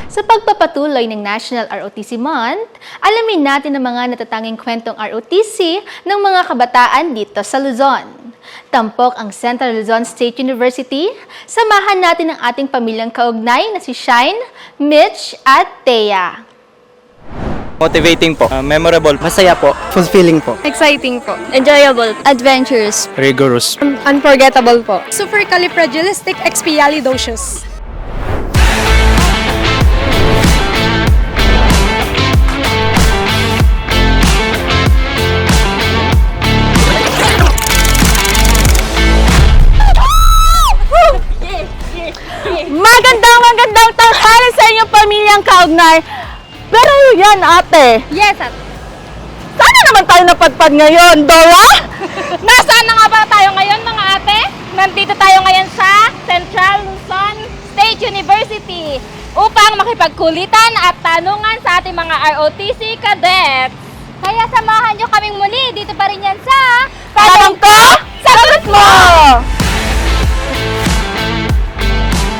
Sa pagpapatuloy ng National ROTC Month, alamin natin ang mga natatanging kwentong ROTC ng mga kabataan dito sa Luzon. Tampok ang Central Luzon State University. Samahan natin ang ating pamilyang kaugnay na si Shine, Mitch at Thea. Motivating po, memorable, masaya po, Fulfilling po. Exciting po. Enjoyable. Adventurous. rigorous. Unforgettable po. Supercalifragilisticexpialidocious. Magandang tanghali sa inyong pamilyang kaugnay. Pero yan ate, Yes, at sana naman tayo napadpad ngayon, Dora? nasaan na nga ba tayo ngayon mga ate? Nandito tayo ngayon sa Central Luzon State University upang makipagkulitan at tanungan sa ating mga ROTC cadets. Kaya samahan nyo kaming muli dito pa rin yan sa Tanong ko, sagot mo!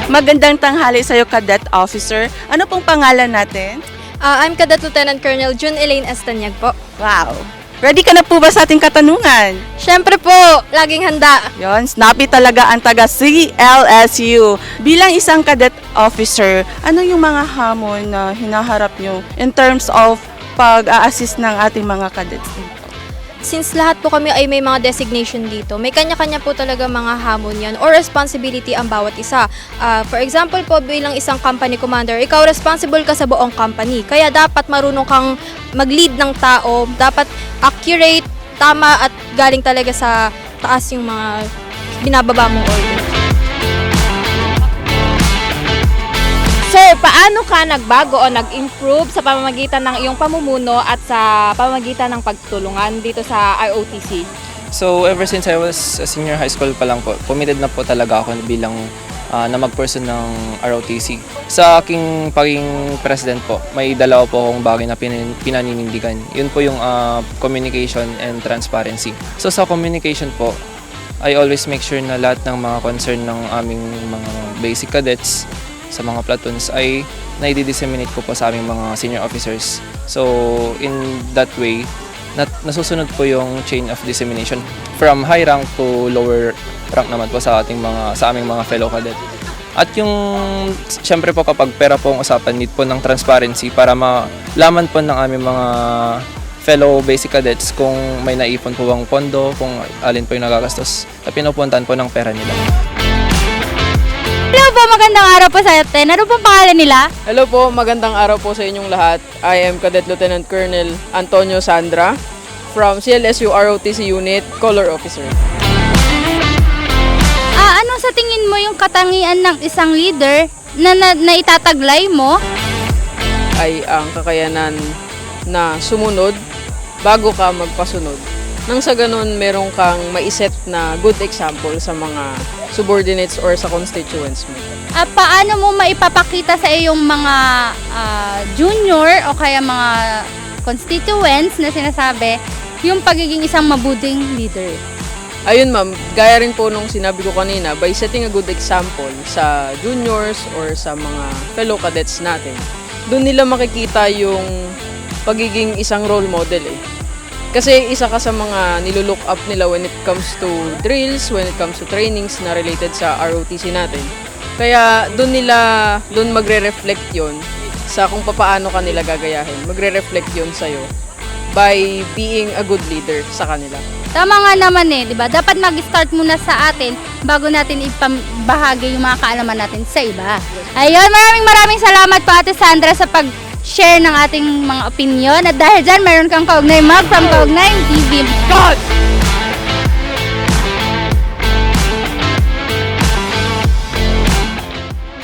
Magandang tanghali sa iyo, Cadet Officer. Ano pong pangalan natin? I'm Cadet Lieutenant Colonel June Elaine Estanyag po. Wow! Ready ka na po ba sa ating katanungan? Siyempre po, laging handa. Yon, snappy talaga ang taga CLSU. Bilang isang Cadet Officer, ano yung mga hamon na hinaharap nyo in terms of pag-a-assist ng ating mga cadets dito? Since lahat po kami ay may mga designation dito, may kanya-kanya po talaga mga hamon yan or responsibility ang bawat isa. For example po, bilang isang company commander, ikaw responsible ka sa buong company. Kaya dapat marunong kang mag-lead ng tao, dapat accurate, tama at galing talaga sa taas yung mga binababa mong order. So, paano ka nagbago o nag-improve sa pamamagitan ng iyong pamumuno at sa pamamagitan ng pagtulungan dito sa ROTC? So, ever since I was a senior high school pa lang po, committed na po talaga ako bilang na mag-person ng ROTC. Sa aking pagiging president po, may dalawa po akong bagay na pinaninindigan. Yun po yung communication and transparency. So, sa communication po, I always make sure na lahat ng mga concern ng aming mga basic cadets sa mga platoons ay na-disseminate ko po sa aming mga senior officers. So, in that way, nasusunod po yung chain of dissemination from high rank to lower rank naman po sa aming mga fellow cadet. At yung syempre po kapag pera po ang usapan, need po ng transparency para malaman po ng aming mga fellow basic cadets kung may naipon po bang pondo, kung alin po yung nagagastos na pinupuntahan po ng pera nila. Hello po, magandang araw po sa atin. Ano pong pangalan nila? Hello po, magandang araw po sa inyong lahat. I am Cadet Lieutenant Colonel Antonio Sandra from CLSU ROTC Unit, Color Officer. Ano sa tingin mo yung katangian ng isang leader na itataglay mo? Ay ang kakayanan na sumunod bago ka magpasunod. Nang sa ganun, meron kang maiset na good example sa mga subordinates or sa constituents mo. Paano mo maipapakita sa iyong mga junior o kaya mga constituents na sinasabi yung pagiging isang mabuting leader? Ayun ma'am, gaya rin po nung sinabi ko kanina, by setting a good example sa juniors or sa mga fellow cadets natin, doon nila makikita yung pagiging isang role model eh. Kasi isa ka sa mga nilulook up nila when it comes to drills, when it comes to trainings na related sa ROTC natin. Kaya doon magre-reflect yon sa kung paano ka nila gagayahin. Magre-reflect yon sa'yo by being a good leader sa kanila. Tama nga naman di ba? Dapat mag-start muna sa atin bago natin ipambahagi yung mga kaalaman natin sa iba. Ayun, maraming salamat po Ate Sandra sa pag-share ng ating mga opinion. At dahil dyan, mayroon kang kaugnay mug from Kaugnay TV. God!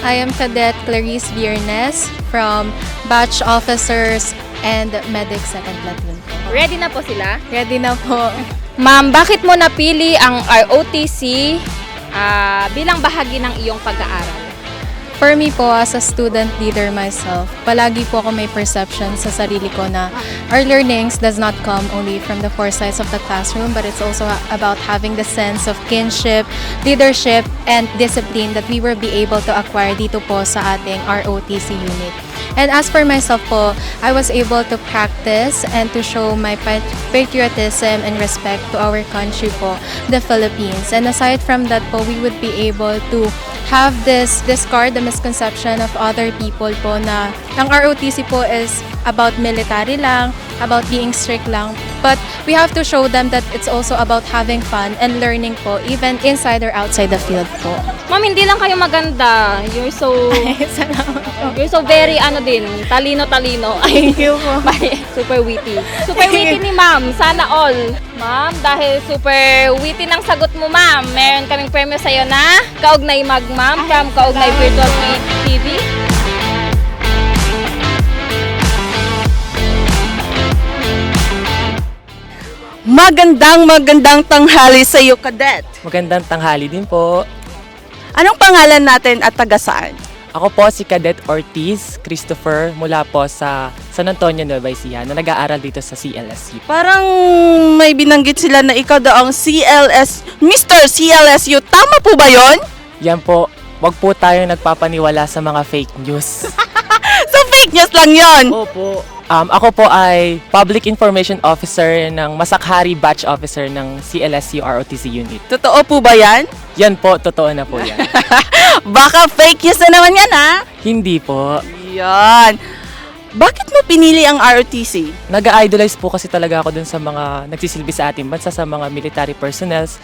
I am Cadet Clarice Viernes from Batch Officers and Medic 2nd Platoon. Ready na po sila? Ready na po. Ma'am, bakit mo napili ang ROTC bilang bahagi ng iyong pag-aaral? For me po, as a student leader myself, palagi po ako may perception sa sarili ko na our learnings does not come only from the four sides of the classroom, but it's also about having the sense of kinship, leadership, and discipline that we will be able to acquire dito po sa ating ROTC unit. And as for myself po, I was able to practice and to show my patriotism and respect to our country po, the Philippines. And aside from that po, we would be able to have this discard the misconception of other people po na ang ROTC po is about military lang, about being strict lang. But we have to show them that it's also about having fun and learning po, even inside or outside the field po. Ma'am, hindi lang kayo maganda. You're so very talino-talino. Thank you po. Super witty. Super witty ni ma'am. Sana all. Ma'am, dahil super witty ng sagot mo, ma'am, meron kaming premyo sa'yo na Kaugnay Mag, ma'am, from Kaugnay Virtual TV. Magandang tanghali sa iyo, Cadet. Magandang tanghali din po. Anong pangalan natin at taga saan? Ako po si Cadet Ortiz Christopher mula po sa San Antonio, Nueva Ecija na nag-aaral dito sa CLSU. Parang may binanggit sila na ikaw daw ang Mr. CLSU. Tama po ba yon? Yan po, wag po tayo nagpapaniwala sa mga fake news. So fake news lang yon. Opo. Ako po ay Public Information Officer ng Masakhari Batch Officer ng CLSU ROTC Unit. Totoo po ba yan? Yan po, totoo na po yan. Baka fake news na naman yan, ha? Hindi po. Yan. Bakit mo pinili ang ROTC? Nag-idolize po kasi talaga ako dun sa mga nagsisilbi sa ating bansa, sa mga military personnels.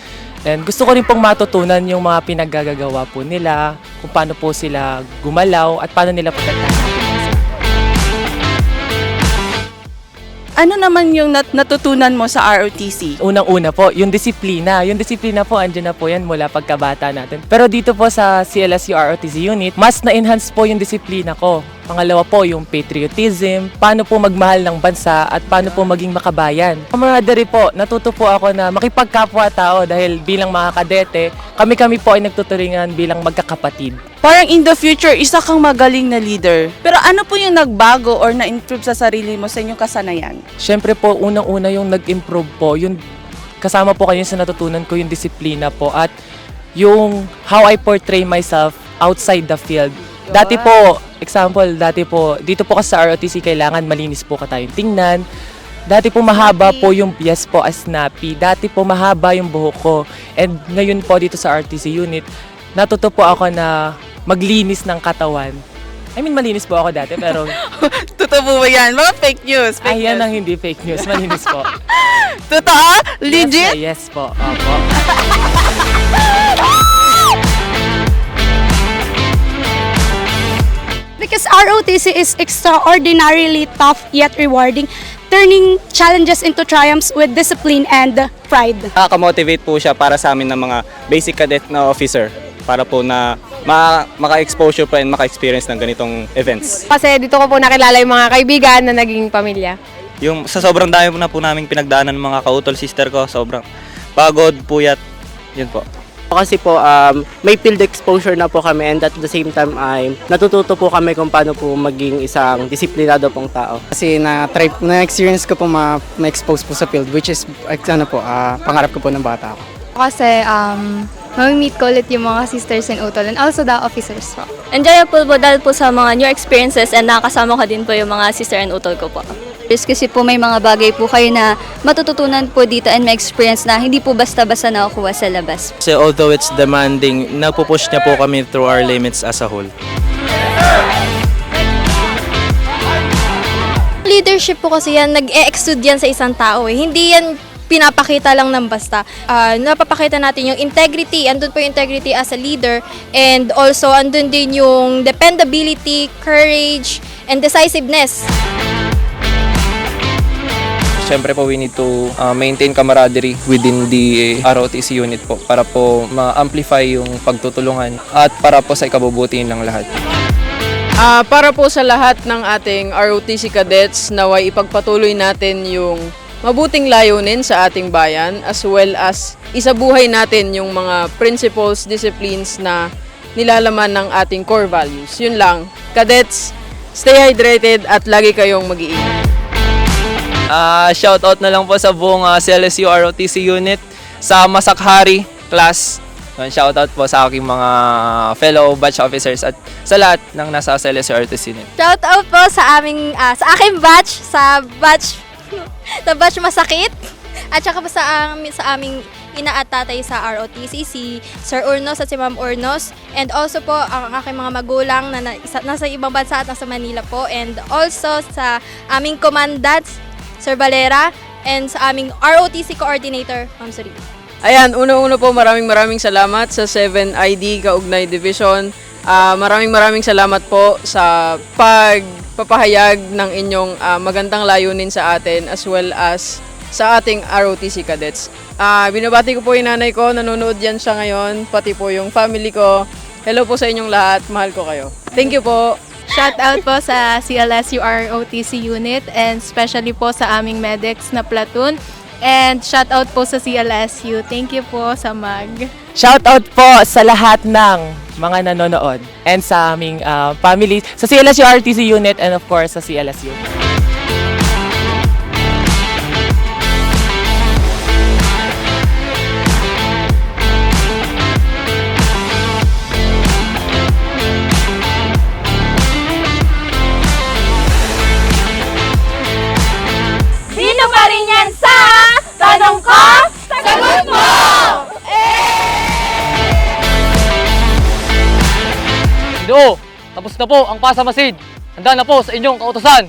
And gusto ko rin pong matutunan yung mga pinaggagawa po nila, kung paano po sila gumalaw at paano nila protektahan. Ano naman yung natutunan mo sa ROTC? Unang-una po, yung disiplina. Yung disiplina po, andyan na po yan mula pagkabata natin. Pero dito po sa CLSU ROTC unit, mas na-enhance po yung disiplina ko. Pangalawa po, yung patriotism, paano po magmahal ng bansa at paano po maging makabayan. Camaraderie po, natuto po ako na makipagkapwa-tao dahil bilang mga kadete, kami-kami po ay nagtuturingan bilang magkakapatid. Parang in the future, isa kang magaling na leader. Pero ano po yung nagbago or na-improve sa sarili mo sa inyong kasanayan? Siyempre po, unang-una yung nag-improve po, yung kasama po kayo sa natutunan ko yung disiplina po at yung how I portray myself outside the field. Dati po, dito po kasi sa ROTC kailangan malinis po ka tayong tingnan. Dati po mahaba po yung, yes po, as snappy. Dati po mahaba yung buhok ko. And ngayon po dito sa ROTC unit, natuto po ako na maglinis ng katawan. I mean, malinis po ako dati, pero... Totoo po ba yan? Mga fake news. Ay, yan ang hindi fake news. Malinis po. Totoo? Legit? Yes po. Opo. Because ROTC is extraordinarily tough yet rewarding, turning challenges into triumphs with discipline and pride. Nakaka-motivate po siya para sa amin ng mga basic cadet na officer para po na maka-exposure pa and maka-experience ng ganitong events. Kasi dito ko po nakilala yung mga kaibigan na naging pamilya. Yung sa sobrang dami na po naming pinagdaanan ng mga kautol sister ko, sobrang pagod, puyat, yun po. Kasi po may field exposure na po kami and at the same time ay natututo po kami kung paano po maging isang disiplinado pong tao. Kasi na-experience ko po ma-expose po sa field which is pangarap ko po ng bata ako. Kasi mamimit ko ulit yung mga sisters and utol and also the officers po. Enjoyable po dahil po sa mga new experiences and nakakasama ko din po yung mga sister and utol ko po. Kasi po may mga bagay po kayo na matututunan po dito and may experience na hindi po basta-basta nakukuha sa labas. Kasi although it's demanding, nagpo-push niya po kami through our limits as a whole. Leadership po kasi yan, nag-e-exude yan sa isang tao eh. Hindi yan pinapakita lang ng basta. Napapakita natin yung integrity, andun po yung integrity as a leader, and also andun din yung dependability, courage, and decisiveness. Siyempre po, we need to maintain camaraderie within the ROTC unit po para po ma-amplify yung pagtutulungan at para po sa ikabubuti ng lahat. Para po sa lahat ng ating ROTC cadets, naway ipagpatuloy natin yung mabuting layunin sa ating bayan as well as isabuhay natin yung mga principles, disciplines na nilalaman ng ating core values. Yun lang. Cadets, stay hydrated at lagi kayong mag-iingat. Shoutout na lang po sa buong CLSU ROTC unit, sa Masakhari class. Shoutout po sa aking mga fellow batch officers at sa lahat ng nasa CLSU ROTC unit. Shout out po sa aming sa aking batch, sa batch masakit at saka po sa aming ina at tatay sa ROTC, si Sir Urnos at si Ma'am Urnos, and also po ang aking mga magulang na nasa ibang bansa at nasa Manila po, and also sa aming commandant, Sir Valera, and sa aming ROTC coordinator, Ma'am Suri. Ayan, una-una po maraming salamat sa 7ID Kaugnay Division. Maraming salamat po sa pagpapahayag ng inyong magandang layunin sa atin as well as sa ating ROTC cadets. Binabati ko po yung nanay ko, nanonood yan siya ngayon, pati po yung family ko. Hello po sa inyong lahat, mahal ko kayo. Thank you po. Shout out po sa CLSU ROTC unit and especially po sa aming medics na platoon. And shout out po sa CLSU. Thank you po sa MAG. Shoutout po sa lahat ng mga nanonood and sa aming family, sa CLSU ROTC unit and of course sa CLSU. Sino pa rin yan sa tanong ko, sagot mo! Oo, tapos na po ang pasamasid. Handa na po sa inyong kautusan.